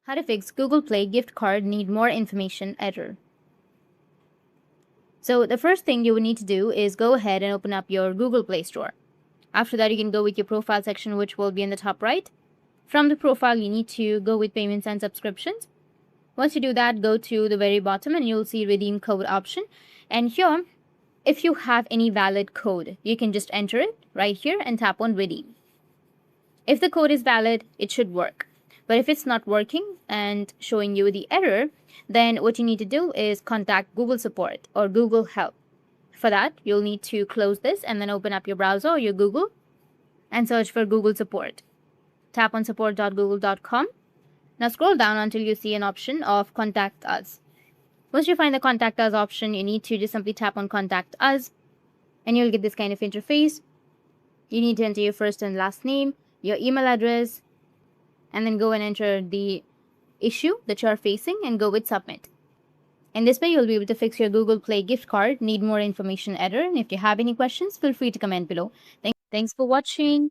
How to fix Google Play gift card need more information error. So the first thing you will need to do is go ahead and open up your Google Play Store. After that, you can go with your profile section, which will be in the top right. From the profile, you need to go with payments and subscriptions. Once you do that, go to the very bottom and you'll see redeem code option. And here, if you have any valid code, you can just enter it right here and tap on redeem. If the code is valid, it should work. But if it's not working and showing you the error, then what you need to do is contact Google Support or Google Help. For that, you'll need to close this and then open up your browser or your Google and search for Google Support. Tap on support.google.com. Now scroll down until you see an option of Contact Us. Once you find the Contact Us option, you need to just simply tap on Contact Us and you'll get this kind of interface. You need to enter your first and last name, your email address, and then go and enter the issue that you're facing and go with submit. In this way, you'll be able to fix your Google Play gift card need more information error. And if you have any questions, feel free to comment below. Thanks for watching.